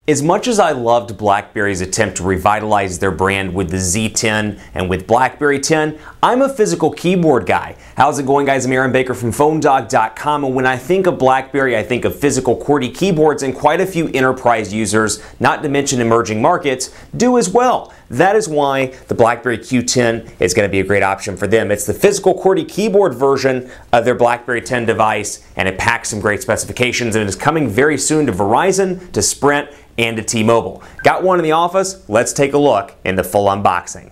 As much as I loved BlackBerry's attempt to revitalize their brand with the Z10 and with BlackBerry 10, I'm a physical keyboard guy. How's it going, guys? I'm Aaron Baker from PhoneDog.com, and when I think of BlackBerry, I think of physical QWERTY keyboards, and quite a few enterprise users, not to mention emerging markets, do as well. That is why the BlackBerry Q10 is going to be a great option for them. It's the physical QWERTY keyboard version of their BlackBerry 10 device, and it packs some great specifications, and it is coming very soon to Verizon, to Sprint, and to T-Mobile. Got one in the office? Let's take a look in the full unboxing.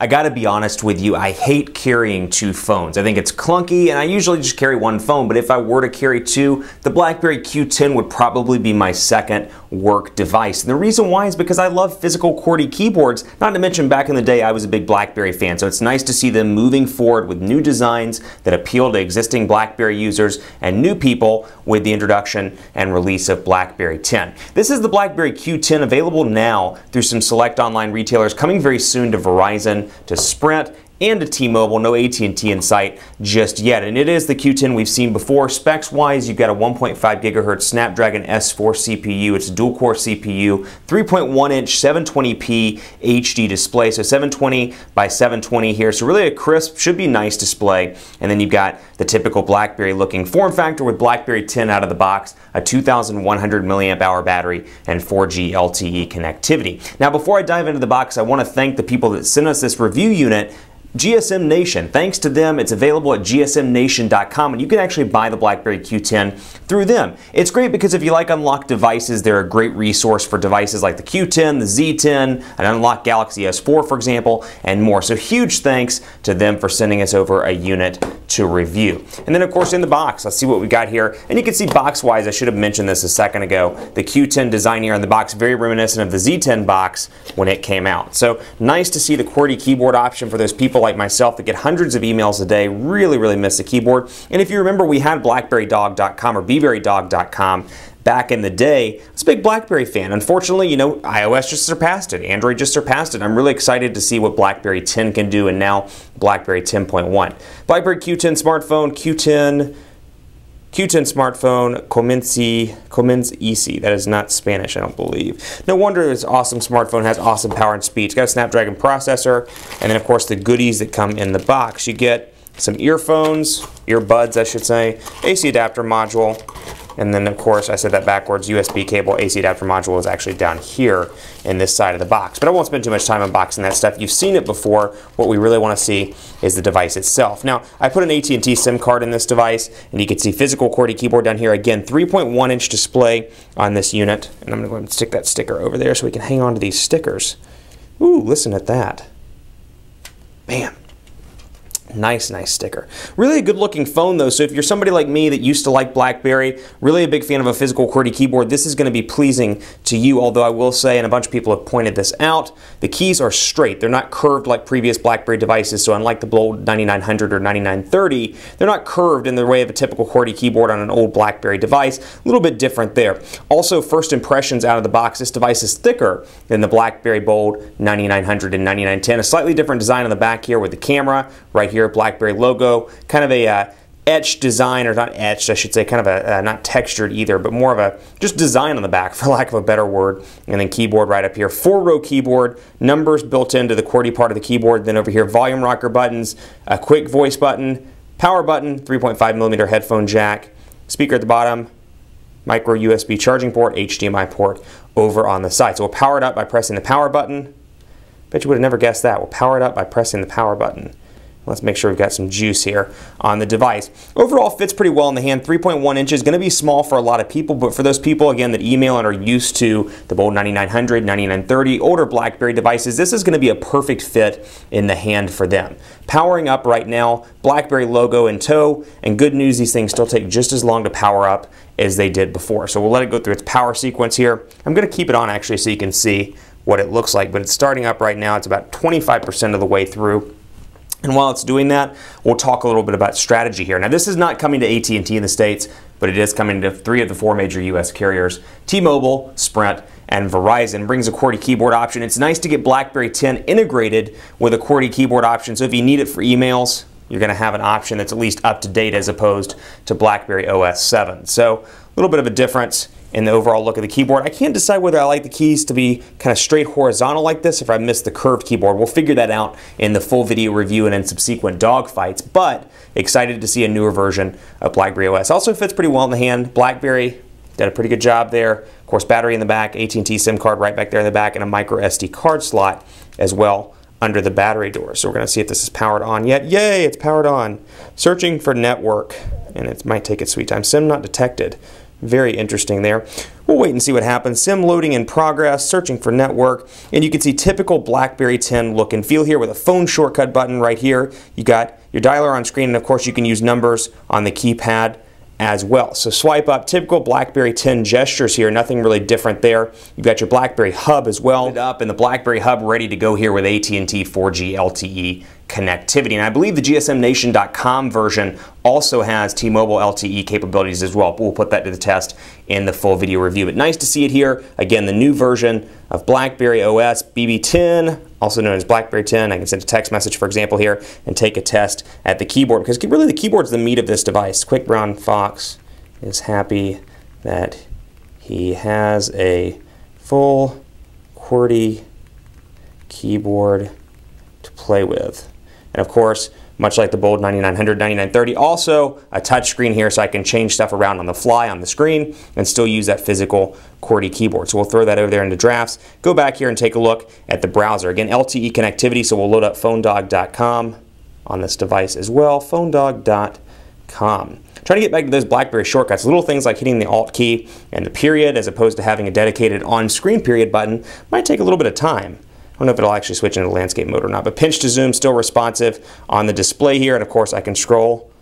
I gotta be honest with you, I hate carrying two phones. I think it's clunky, and I usually just carry one phone, but if I were to carry two, the BlackBerry Q10 would probably be my second work device. And the reason why is because I love physical QWERTY keyboards, not to mention back in the day I was a big BlackBerry fan, so it's nice to see them moving forward with new designs that appeal to existing BlackBerry users and new people with the introduction and release of BlackBerry 10. This is the BlackBerry Q10, available now through some select online retailers, coming very soon to Verizon, to Sprint, and to T-Mobile. No AT&T in sight just yet. And it is the Q10 we've seen before. Specs wise, you've got a 1.5 gigahertz Snapdragon S4 CPU. It's a dual core CPU, 3.1 inch 720p HD display. So 720 by 720 here. So really a crisp, should be nice display. And then you've got the typical BlackBerry looking form factor with BlackBerry 10 out of the box, a 2,100 milliamp hour battery, and 4G LTE connectivity. Now before I dive into the box, I want to thank the people that sent us this review unit. GSM Nation. Thanks to them, it's available at gsmnation.com, and you can actually buy the BlackBerry Q10 through them. It's great because if you like unlocked devices, they're a great resource for devices like the Q10, the Z10, an unlocked Galaxy S4, for example, and more. So huge thanks to them for sending us over a unit to review. And then of course in the box, let's see what we got here. And you can see box-wise, I should have mentioned this a second ago, the Q10 design here on the box, very reminiscent of the Z10 box when it came out. So nice to see the QWERTY keyboard option for those people like myself that get hundreds of emails a day, really miss the keyboard. And if you remember, we had BlackBerryDog.com or BeVeryDog.com back in the day. I was a big BlackBerry fan. Unfortunately, you know, iOS just surpassed it. Android just surpassed it. I'm really excited to see what BlackBerry 10 can do, and now BlackBerry 10.1. BlackBerry Q10 smartphone, Q10 smartphone, Comienza Easy. That is not Spanish, I don't believe. No wonder this awesome smartphone has awesome power and speed. It's got a Snapdragon processor, and then of course the goodies that come in the box. You get some earbuds I should say, AC adapter module, and then of course, I said that backwards, USB cable. AC adapter module is actually down here in this side of the box. But I won't spend too much time unboxing that stuff. You've seen it before. What we really want to see is the device itself. Now, I put an AT&T SIM card in this device, and you can see physical QWERTY keyboard down here. Again, 3.1 inch display on this unit. And I'm going to go ahead and stick that sticker over there so we can hang on to these stickers. Ooh, listen at that. Bam. Nice sticker. Really a good looking phone though, so if you're somebody like me that used to like BlackBerry, really a big fan of a physical QWERTY keyboard, this is going to be pleasing to you, although I will say, and a bunch of people have pointed this out, the keys are straight. They're not curved like previous BlackBerry devices, so unlike the old 9900 or 9930, they're not curved in the way of a typical QWERTY keyboard on an old BlackBerry device. A little bit different there. Also, first impressions out of the box, this device is thicker than the BlackBerry Bold 9900 and 9910. A slightly different design on the back here with the camera right here, BlackBerry logo, kind of a etched design, or not etched, I should say, kind of a not textured either, but more of a just design on the back, for lack of a better word. And then keyboard right up here, 4-row keyboard, numbers built into the QWERTY part of the keyboard. Then over here, volume rocker buttons, a quick voice button, power button, 3.5mm headphone jack, speaker at the bottom, micro USB charging port, HDMI port over on the side. So we'll power it up by pressing the power button. Bet you would have never guessed that. We'll power it up by pressing the power button. Let's make sure we've got some juice here on the device. Overall, fits pretty well in the hand. 3.1 inches, going to be small for a lot of people, but for those people, again, that email and are used to the Bold 9900, 9930, older BlackBerry devices, this is going to be a perfect fit in the hand for them. Powering up right now, BlackBerry logo in tow, and good news, these things still take just as long to power up as they did before. So we'll let it go through its power sequence here. I'm going to keep it on actually so you can see what it looks like, but it's starting up right now. It's about 25% of the way through. And while it's doing that, we'll talk a little bit about strategy here. Now, this is not coming to AT&T in the States, but it is coming to 3 of the 4 major US carriers, T-Mobile, Sprint, and Verizon. Brings a QWERTY keyboard option. It's nice to get BlackBerry 10 integrated with a QWERTY keyboard option, so if you need it for emails, you're going to have an option that's at least up to date as opposed to BlackBerry OS 7. So a little bit of a difference in the overall look of the keyboard. I can't decide whether I like the keys to be kind of straight horizontal like this, or if I miss the curved keyboard. We'll figure that out in the full video review and in subsequent dogfights, but excited to see a newer version of BlackBerry OS. Also fits pretty well in the hand. BlackBerry did a pretty good job there. Of course, battery in the back, AT&T SIM card right back there in the back, and a micro SD card slot as well under the battery door. So we're going to see if this is powered on yet. Yay, it's powered on. Searching for network, and it might take its sweet time. SIM not detected. Very interesting there. We'll wait and see what happens. SIM loading in progress, searching for network, and you can see typical BlackBerry 10 look and feel here with a phone shortcut button right here. You got your dialer on screen, and of course you can use numbers on the keypad as well. So swipe up, typical BlackBerry 10 gestures here, nothing really different there. You've got your BlackBerry Hub as well, up, and the BlackBerry Hub ready to go here with AT&T 4G LTE connectivity. And I believe the GSMNation.com version also has T-Mobile LTE capabilities as well. We'll put that to the test in the full video review. But nice to see it here. Again, the new version of BlackBerry OS BB10, also known as BlackBerry 10. I can send a text message, for example, here and take a test at the keyboard, because really the keyboard's the meat of this device. Quick Brown Fox is happy that he has a full QWERTY keyboard to play with. And of course, much like the Bold 9900, 9930, also a touch screen here so I can change stuff around on the fly on the screen and still use that physical QWERTY keyboard. So we'll throw that over there into drafts. Go back here and take a look at the browser. Again, LTE connectivity, so we'll load up phonedog.com on this device as well, phonedog.com. Trying to get back to those BlackBerry shortcuts, little things like hitting the Alt key and the period as opposed to having a dedicated on-screen period button might take a little bit of time. I don't know if it'll actually switch into landscape mode or not, but pinch to zoom still responsive on the display here, and of course I can scroll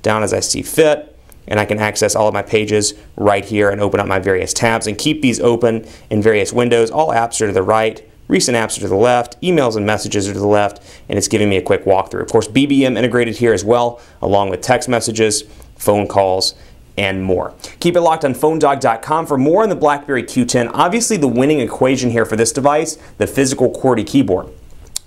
down as I see fit, and I can access all of my pages right here and open up my various tabs and keep these open in various windows. All apps are to the right, recent apps are to the left, emails and messages are to the left, and it's giving me a quick walkthrough. Of course, BBM integrated here as well, along with text messages, phone calls, and more. Keep it locked on phonedog.com for more on the BlackBerry Q10. Obviously the winning equation here for this device, the physical QWERTY keyboard.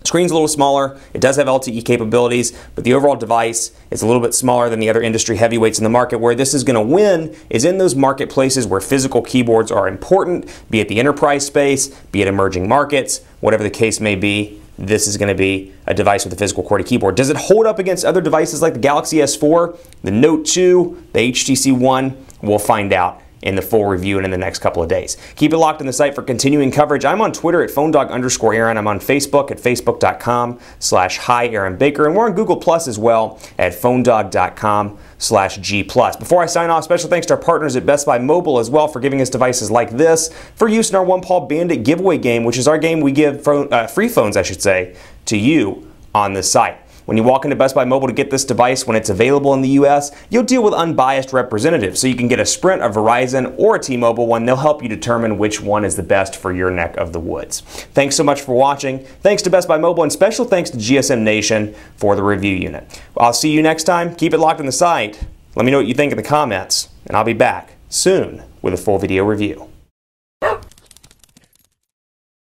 Screen's a little smaller, it does have LTE capabilities, but the overall device is a little bit smaller than the other industry heavyweights in the market. Where this is going to win is in those marketplaces where physical keyboards are important, be it the enterprise space, be it emerging markets, whatever the case may be. This is going to be a device with a physical QWERTY keyboard. Does it hold up against other devices like the Galaxy S4, the Note 2, the HTC One? We'll find out in the full review and in the next couple of days. Keep it locked on the site for continuing coverage. I'm on Twitter at phonedog_Aaron. I'm on Facebook at facebook.com/HiAaronBaker. And we're on Google Plus as well at phonedog.com/G+. Before I sign off, special thanks to our partners at Best Buy Mobile as well for giving us devices like this for use in our One Paw Bandit giveaway game, which is our game we give free phones, I should say, to you on the site. When you walk into Best Buy Mobile to get this device when it's available in the US, you'll deal with unbiased representatives, so you can get a Sprint, a Verizon, or a T-Mobile one. They'll help you determine which one is the best for your neck of the woods. Thanks so much for watching. Thanks to Best Buy Mobile, and special thanks to GSM Nation for the review unit. I'll see you next time. Keep it locked on the site. Let me know what you think in the comments, and I'll be back soon with a full video review.